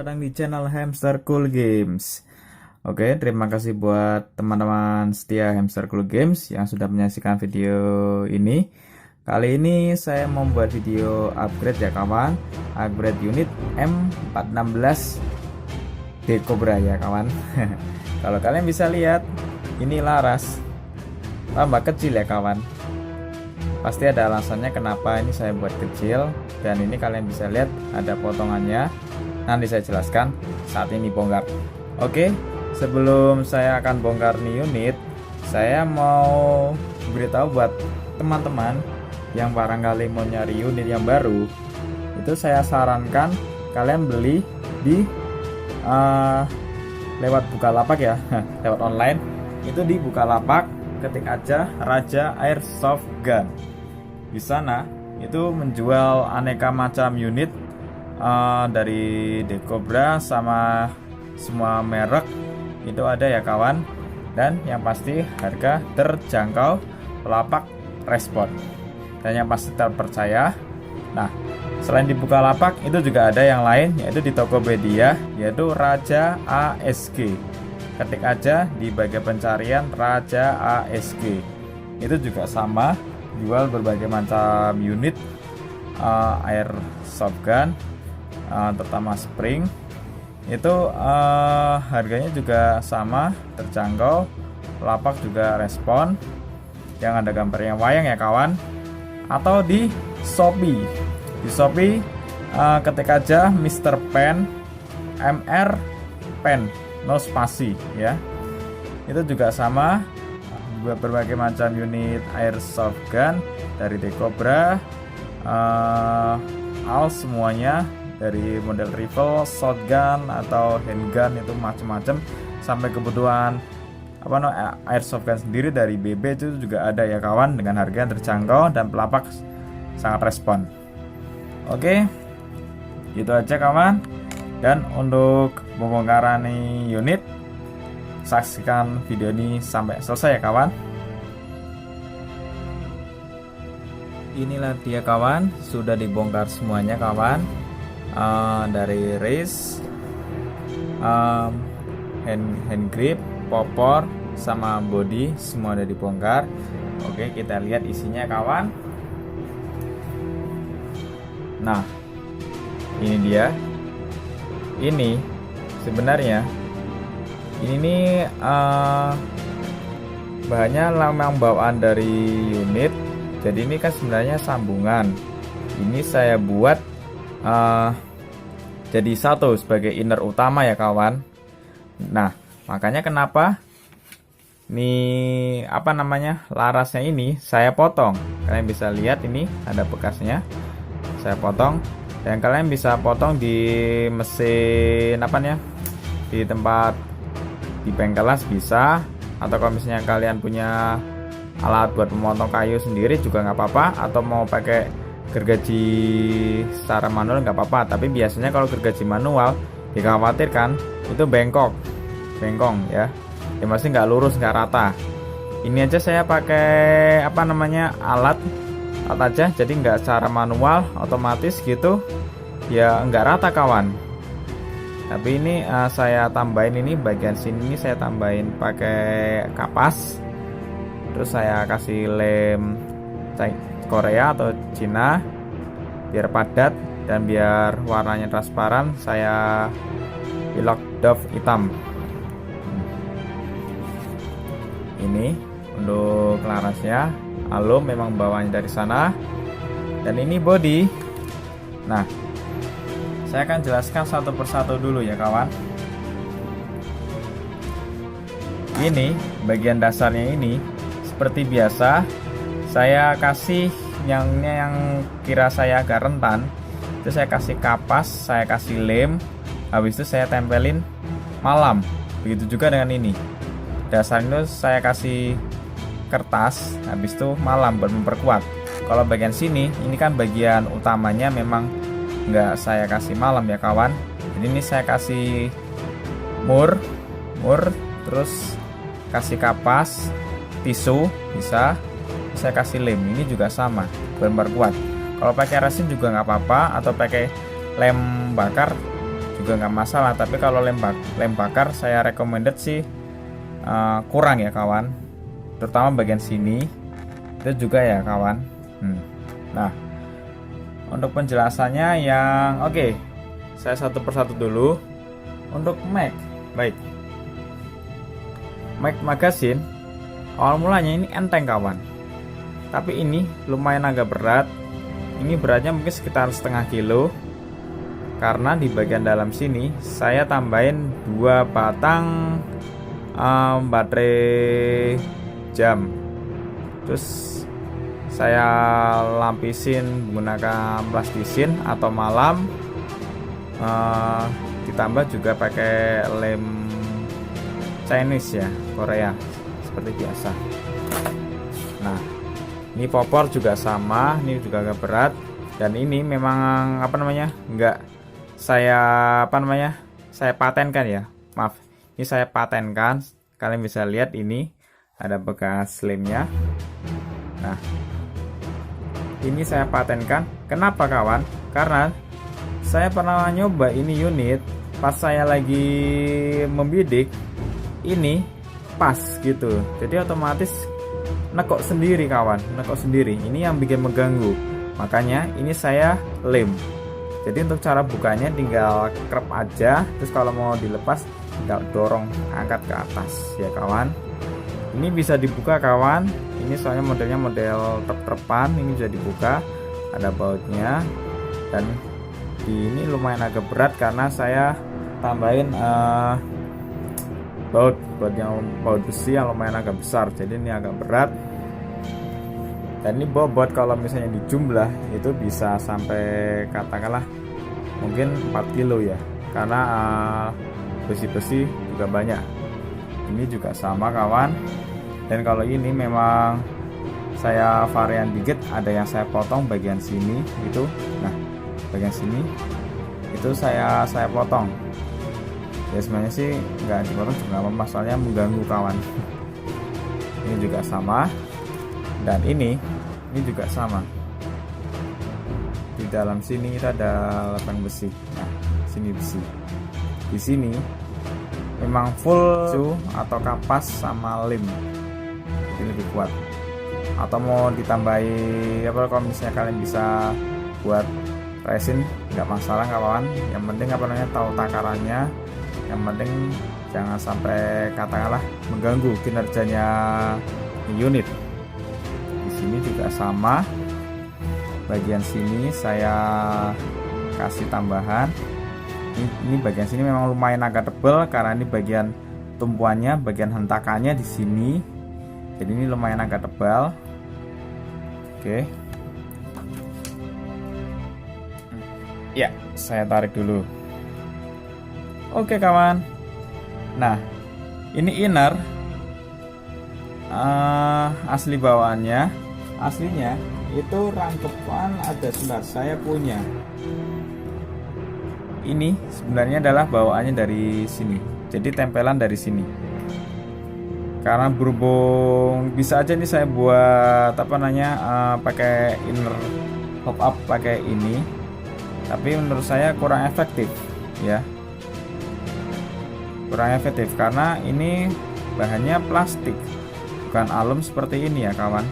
datang di channel Hamster Cool Games. Oke, terima kasih buat teman-teman setia Hamster Cool Games yang sudah menyaksikan video ini. Kali ini saya membuat video upgrade ya kawan. Upgrade unit M416 Decobra ya kawan. Kalau kalian bisa lihat, ini laras tambah kecil ya kawan. Pasti ada alasannya kenapa ini saya buat kecil, dan ini kalian bisa lihat ada potongannya. Nanti saya jelaskan saat ini bongkar. Oke, sebelum saya akan bongkar nih unit, saya mau beritahu buat teman-teman yang barangkali mau nyari unit yang baru. Itu saya sarankan kalian beli di lewat Bukalapak ya, lewat online. Itu di Bukalapak, ketik aja Raja Airsoft Gun. Di sana itu menjual aneka macam unit dari Decobra sama semua merek itu ada ya kawan. Dan yang pasti harga terjangkau, pelapak respon, dan yang pasti terpercaya. Nah, selain di Bukalapak itu juga ada yang lain, yaitu di Tokopedia, yaitu Raja ASG. Ketik aja di bagian pencarian Raja ASG. Itu juga sama, jual berbagai macam unit airsoft gun, terutama spring. Itu harganya juga sama, terjangkau, lapak juga respon, yang ada gambarnya wayang ya kawan. Atau di Shopee, ketik aja Mr. Pen, MR Pen, no spasi ya. Itu juga sama, berbagai macam unit airsoft gun dari Decobra, semuanya, dari model rifle, shotgun atau handgun, itu macam-macam, sampai kebutuhan airsoft gun sendiri dari BB itu juga ada ya kawan, dengan harga yang terjangkau dan pelapak sangat respon. Oke, gitu aja kawan. Dan untuk pembongkaran unit, saksikan video ini sampai selesai ya kawan. Inilah dia kawan, sudah dibongkar semuanya kawan. Dari race, hand grip, popor, sama body, semua udah dibongkar. Oke, kita lihat isinya kawan. Nah, ini dia. Ini sebenarnya ini bahannya memang bawaan dari unit. Jadi ini kan sebenarnya sambungan. Ini saya buat jadi satu sebagai inner utama ya kawan. Nah, makanya kenapa nih larasnya ini saya potong. Kalian bisa lihat ini ada bekasnya. Saya potong, dan kalian bisa potong di mesin di tempat di bengkelas bisa, atau kalau misalnya kalian punya alat buat memotong kayu sendiri juga nggak apa-apa, atau mau pakai gergaji secara manual nggak apa-apa. Tapi biasanya kalau gergaji manual dikhawatirkan itu bengkong ya, masih nggak lurus, nggak rata. Ini aja saya pakai alat aja, jadi nggak secara manual, otomatis gitu ya, nggak rata kawan. Tapi ini saya tambahin, ini bagian sini saya tambahin pakai kapas, terus saya kasih lem Korea atau Cina biar padat dan biar warnanya transparan. Saya pilok doff hitam. Ini untuk larasnya, alum memang bawahnya dari sana. Dan ini body. Nah, saya akan jelaskan satu persatu dulu ya kawan. Ini bagian dasarnya, ini seperti biasa saya kasih yang kira saya agak rentan, itu saya kasih kapas, saya kasih lem, habis itu saya tempelin malam. Begitu juga dengan ini, dasarnya saya kasih kertas, habis itu malam buat memperkuat. Kalau bagian sini, ini kan bagian utamanya memang nggak saya kasih malam ya kawan. Jadi ini saya kasih mur, terus kasih kapas, tisu bisa, saya kasih lem. Ini juga sama, buat memperkuat. Kalau pakai resin juga nggak apa-apa, atau pakai lem bakar juga nggak masalah, tapi kalau lem bakar saya recommended sih kurang ya kawan, terutama bagian sini itu juga ya kawan. Nah, untuk penjelasannya yang oke, saya satu persatu dulu. Untuk mag, baik, mag magazine awal mulanya ini enteng kawan, tapi ini lumayan agak berat. Ini beratnya mungkin sekitar setengah kilo, karena di bagian dalam sini saya tambahin 2 batang baterai jam, terus saya lapisin menggunakan plastisin atau malam, ditambah juga pakai lem Chinese ya, Korea seperti biasa. Nah, ini popor juga sama, ini juga agak berat, dan ini memang enggak saya saya patenkan ya, maaf, ini saya patenkan. Kalian bisa lihat ini ada bekas lemnya. Nah, ini saya patenkan. Kenapa kawan? Karena saya pernah nyoba ini unit pas saya lagi membidik, ini pas gitu, jadi otomatis nekok sendiri kawan, nekok sendiri. Ini yang bikin mengganggu, makanya ini saya lem. Jadi untuk cara bukanya tinggal krep aja, terus kalau mau dilepas tinggal dorong, angkat ke atas ya kawan. Ini bisa dibuka kawan, ini soalnya modelnya model trep-trepan, ini bisa dibuka, ada bautnya, dan ini lumayan agak berat karena saya tambahin baut besi yang lumayan agak besar, jadi ini agak berat. Dan ini bobot kalau misalnya dijumlah itu bisa sampai katakanlah mungkin 4 kilo ya, karena besi-besi juga banyak. Ini juga sama kawan. Dan kalau ini memang saya varian dikit, ada yang saya potong bagian sini itu. Nah, bagian sini itu saya potong. Ya sebenarnya sih nggak dipotong juga nggak apa-apa, soalnya mengganggu kawan. Ini juga sama, dan ini juga sama. Di dalam sini kita ada lubang besi. Nah, sini besi. Di sini memang full su atau kapas sama lem, jadi lebih kuat. Atau mau ditambahi kalau misalnya kalian bisa buat resin, nggak masalah kawan. Yang penting tahu takarannya. Yang penting jangan sampai katakanlah mengganggu kinerjanya unit. Di sini juga sama, bagian sini saya kasih tambahan. Ini bagian sini memang lumayan agak tebal karena ini bagian tumpuannya, bagian hentakannya di sini, jadi ini lumayan agak tebal. Oke, ya saya tarik dulu. Oke kawan, nah ini inner asli bawaannya, aslinya itu rangkepan ada sebentar, saya punya. Ini sebenarnya adalah bawaannya dari sini, jadi tempelan dari sini. Karena berhubung bisa aja nih saya buat pakai inner pop up pakai ini, tapi menurut saya kurang efektif ya. Kurang efektif karena ini bahannya plastik, bukan alum seperti ini ya kawan.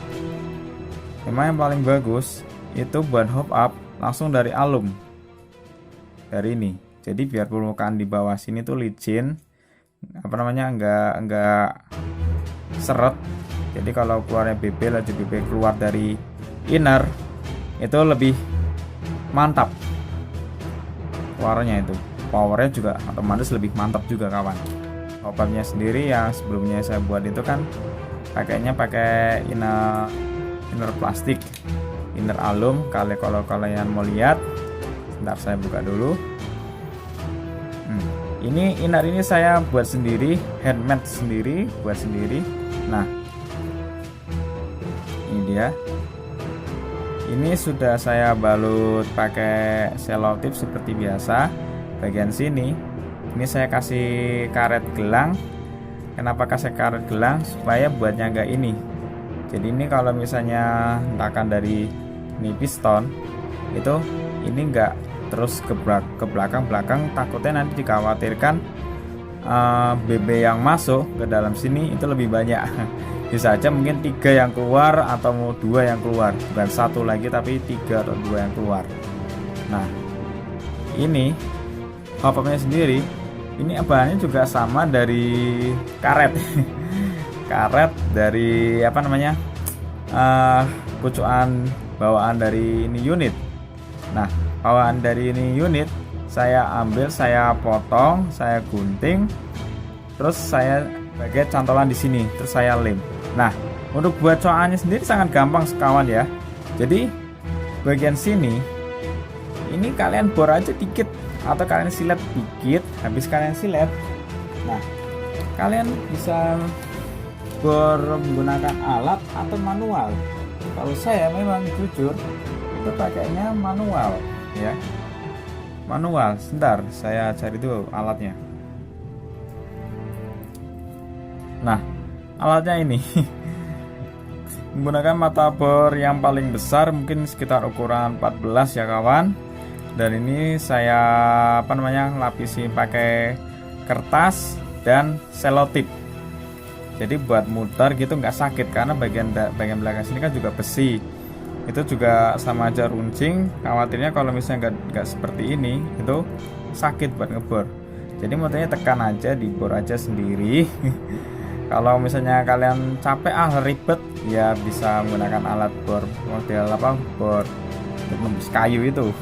Memang yang paling bagus itu buat hop up langsung dari alum, dari ini. Jadi biar permukaan di bawah sini tuh licin, enggak seret. Jadi kalau keluarnya BB keluar dari inner itu lebih mantap keluarnya, itu powernya juga otomatis lebih mantap juga kawan. Hopupnya sendiri yang sebelumnya saya buat itu kan pakainya pakai inner plastik, inner alum. Kalau kalian mau lihat, sebentar saya buka dulu. Ini inner ini saya buat sendiri, handmade sendiri, buat sendiri. Nah, ini dia. Ini sudah saya balut pakai selotip seperti biasa. Bagian sini ini saya kasih karet gelang. Kenapa kasih karet gelang? Supaya buat nyangga ini. Jadi ini kalau misalnya hentakan dari ini piston itu, ini enggak terus ke belakang takutnya nanti dikhawatirkan BB yang masuk ke dalam sini itu lebih banyak. Bisa aja mungkin 3 yang keluar atau 2 yang keluar, bukan 1 lagi tapi 3 atau 2 yang keluar. Nah, ini hop-upnya sendiri, ini bahannya juga sama dari karet. Karet dari apa namanya, pucukan bawaan dari ini unit. Nah, bawaan dari ini unit saya ambil, saya potong, saya gunting, terus saya pakai cantolan di sini, terus saya lem. Nah, untuk buat coakannya sendiri sangat gampang kawan ya. Jadi bagian sini ini kalian bor aja dikit atau kalian silet dikit. Habis kalian silet, nah kalian bisa bor menggunakan alat atau manual. Kalau saya memang jujur itu pakainya manual ya, manual. Sebentar saya cari dulu alatnya. Nah, alatnya ini menggunakan mata bor yang paling besar, mungkin sekitar ukuran 14 ya kawan. Dan ini saya lapisi pakai kertas dan selotip. Jadi buat muter gitu nggak sakit, karena bagian belakang sini kan juga besi. Itu juga sama aja runcing. Khawatirnya kalau misalnya nggak seperti ini itu sakit buat ngebor. Jadi muternya tekan aja, dibor aja sendiri. Kalau misalnya kalian capek ribet ya bisa menggunakan alat bor model bor untuk nembus kayu itu.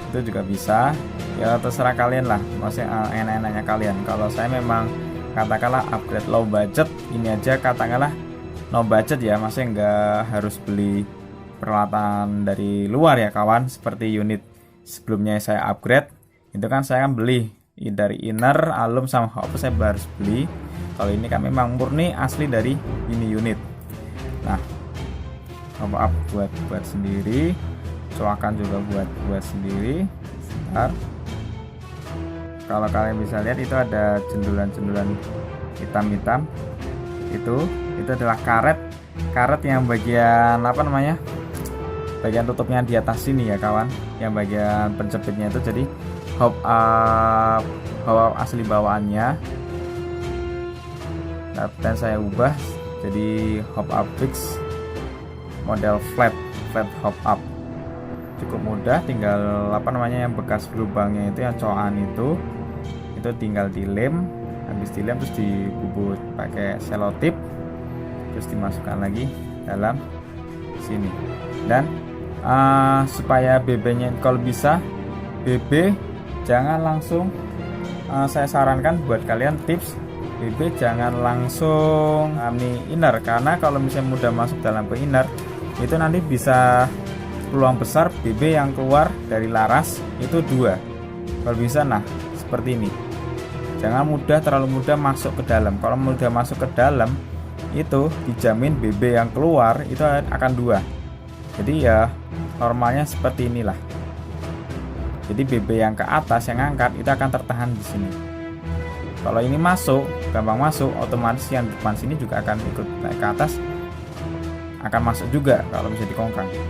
Itu juga bisa ya, terserah kalian lah, maksudnya enak-enaknya kalian. Kalau saya memang katakanlah upgrade low budget, ini aja katakanlah no budget ya, maksudnya nggak harus beli peralatan dari luar ya kawan. Seperti unit sebelumnya saya upgrade itu kan saya kan beli dari inner, alum sama hop saya harus beli. Kalau ini kan memang murni asli dari ini unit. Nah, hop up buat sendiri, coakan juga buat sendiri. Sebentar. Kalau kalian bisa lihat itu ada cendulan-cendulan hitam-hitam. Itu adalah karet yang bagian bagian tutupnya di atas sini ya kawan. Yang bagian pencepitnya itu, jadi hop up asli bawaannya. Dan saya ubah jadi hop up fix model flat hop up. Cukup mudah, tinggal yang bekas lubangnya itu, yang coakan itu tinggal dilem. Habis dilem terus dibubut pakai selotip, terus dimasukkan lagi dalam sini. Dan supaya BB-nya, kalau bisa BB jangan langsung, saya sarankan buat kalian tips, BB jangan langsung inner, karena kalau misalnya mudah masuk dalam ke inner itu nanti bisa peluang besar BB yang keluar dari laras itu 2. Kalau bisa seperti ini, jangan terlalu mudah masuk ke dalam. Kalau mudah masuk ke dalam itu dijamin BB yang keluar itu akan 2. Jadi ya normalnya seperti inilah. Jadi BB yang ke atas yang angkat itu akan tertahan di sini. Kalau ini gampang masuk, otomatis yang depan sini juga akan ikut naik ke atas, akan masuk juga kalau bisa dikongkang ya.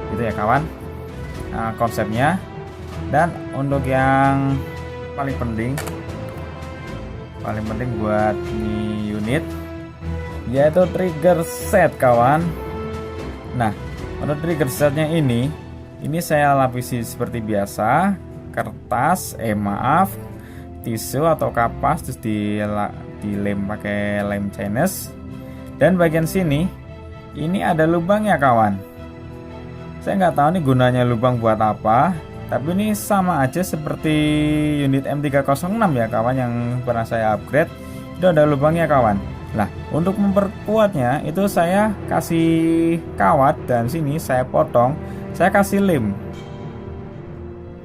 Itu ya kawan konsepnya. Dan untuk yang paling penting buat ini unit, yaitu trigger set kawan. Nah, untuk trigger setnya ini saya lapisi seperti biasa, kertas tisu atau kapas, terus dilem pakai lem Chinese. Dan bagian sini ini ada lubangnya kawan. Saya nggak tahu nih gunanya lubang buat apa, tapi ini sama aja seperti unit M306 ya kawan yang pernah saya upgrade. Itu ada lubangnya kawan. Nah, untuk memperkuatnya itu saya kasih kawat, dan sini saya potong, saya kasih lem.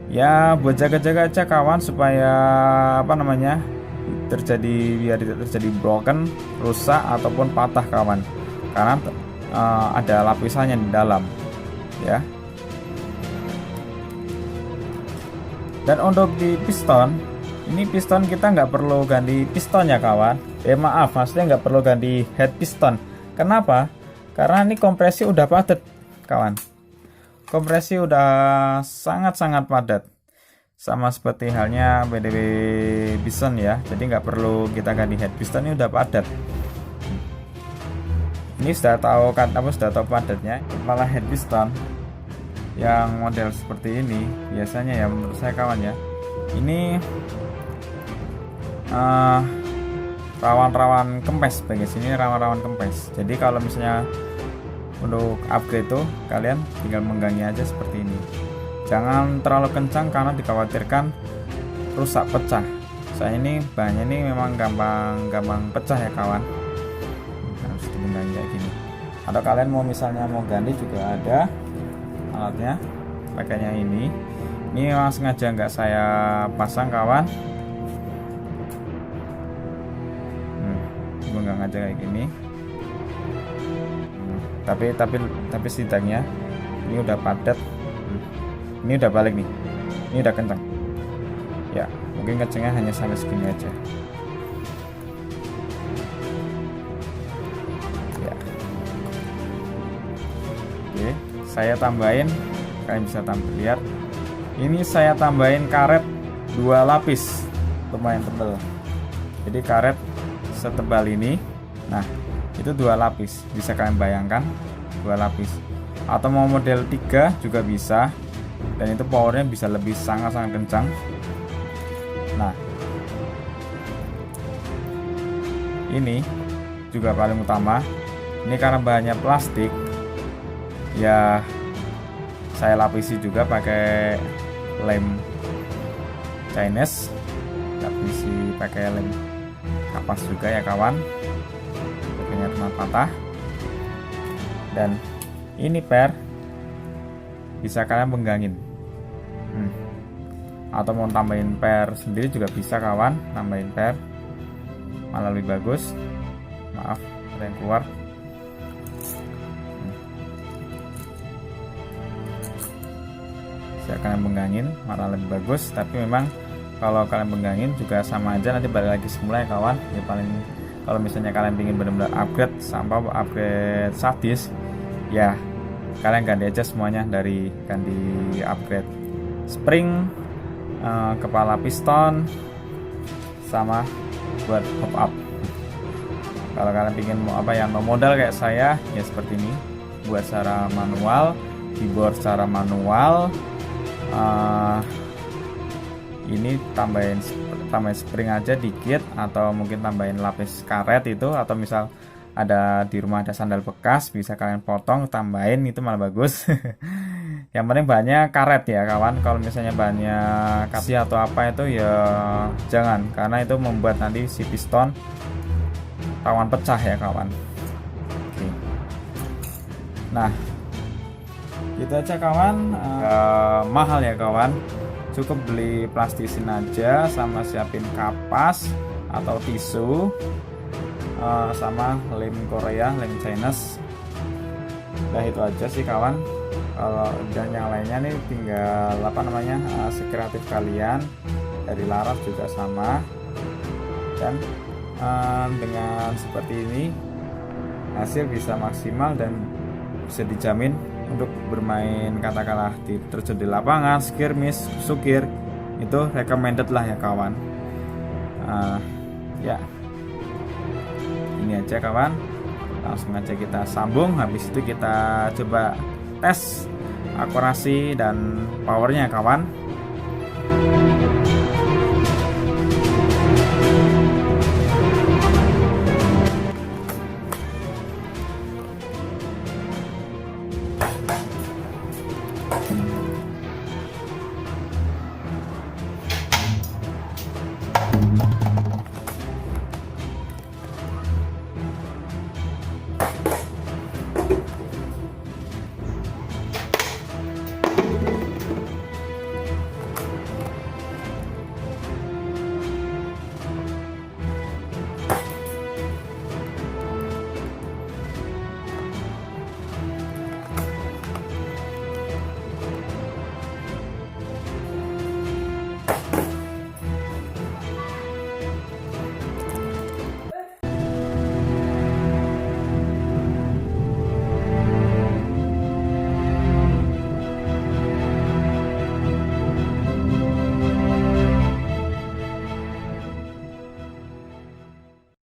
Ya buat jaga-jaga aja kawan, supaya biar tidak terjadi broken, rusak ataupun patah kawan, karena ada lapisannya di dalam ya. Dan untuk di piston, ini piston kita nggak perlu ganti piston ya kawan. Maksudnya nggak perlu ganti head piston. Kenapa? Karena ini kompresi udah padat kawan. kompresi udah sangat-sangat padat, sama seperti halnya BDW Bison ya, jadi nggak perlu kita ganti head piston, ini udah padat. Ini sudah tahu kan, sudah tahu padatnya. Kepala head piston yang model seperti ini biasanya ya, menurut saya kawan ya, ini rawan-rawan kempes, bagian sini rawan-rawan kempes. Jadi kalau misalnya untuk upgrade tuh kalian tinggal menggangi aja seperti ini, jangan terlalu kencang karena dikhawatirkan rusak pecah. Saya ini bahannya ini memang gampang pecah ya kawan, harus dibenahi kayak gini. Atau kalian mau misalnya mau ganti juga ada alatnya, pakainya ini memang sengaja nggak saya pasang kawan, nggak ngajak kayak gini. Tapi setidaknya ini udah padat, ini udah balik nih, ini udah kencang ya, mungkin kencangnya hanya sampai segini aja ya. Oke, saya tambahin, kalian bisa lihat ini saya tambahin karet 2 lapis, lumayan tebal. Jadi karet setebal ini, nah itu 2 lapis, bisa kalian bayangkan 2 lapis, atau mau model 3 juga bisa, dan itu powernya bisa lebih sangat-sangat kencang. Nah ini juga paling utama, ini karena bahannya plastik ya, saya lapisi juga pakai lem Chinese, lapisi pakai lem kapas juga ya kawan, pakainya cuma patah. Dan ini per bisa kalian penggangin, atau mau tambahin per sendiri juga bisa kawan, tambahin per malah lebih bagus. Maaf ada yang keluar. Bisa kalian penggangin malah lebih bagus, tapi memang kalau kalian penggangin juga sama aja, nanti balik lagi semula ya kawan ya. Paling kalau misalnya kalian ingin benar-benar upgrade sampai upgrade sadis ya, kalian ganti aja semuanya, dari ganti upgrade spring, kepala piston, sama buat pop up. Kalau kalian ingin mau apa ya, mau modal kayak saya ya seperti ini, buat secara manual, keyboard secara manual. Ini tambahin spring aja dikit, atau mungkin tambahin lapis karet itu, atau misal ada di rumah ada sandal bekas bisa kalian potong tambahin, itu malah bagus. Yang penting bahannya karet ya kawan. Kalau misalnya bahannya kasih atau apa itu ya jangan, karena itu membuat nanti si piston rawan pecah ya kawan. Oke. Nah gitu aja kawan, mahal ya kawan, cukup beli plastisin aja, sama siapin kapas atau tisu, sama lem Korea, lem Chinese. Udah itu aja sih kawan. Kalau dan yang lainnya nih tinggal apa namanya, sekreatif kalian. Dari laras juga sama, dan dengan seperti ini hasil bisa maksimal dan bisa dijamin untuk bermain katakanlah terjun di lapangan, skirmish, sukir, itu recommended lah ya kawan. Ya ini aja kawan, langsung aja kita sambung. Habis itu kita coba tes akurasi dan powernya kawan.